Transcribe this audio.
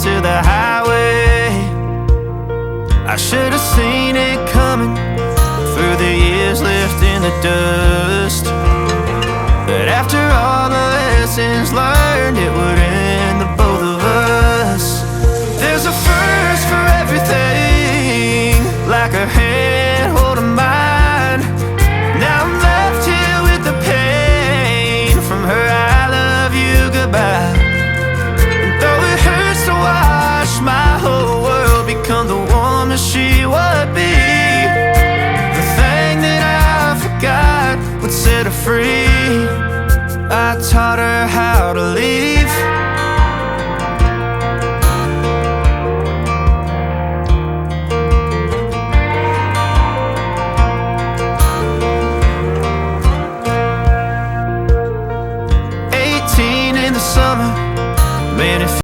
to the highway. I should have seen it coming through the years left in the dust. But after all the lessons learned, it would end the both of us. There's a first for everything, like her hand holding mine. Now I'm left here with the pain from her I love you goodbye. And though it hurts to watch my whole world become the woman she would be, the thing that I forgot would set her free. I taught her how to leave.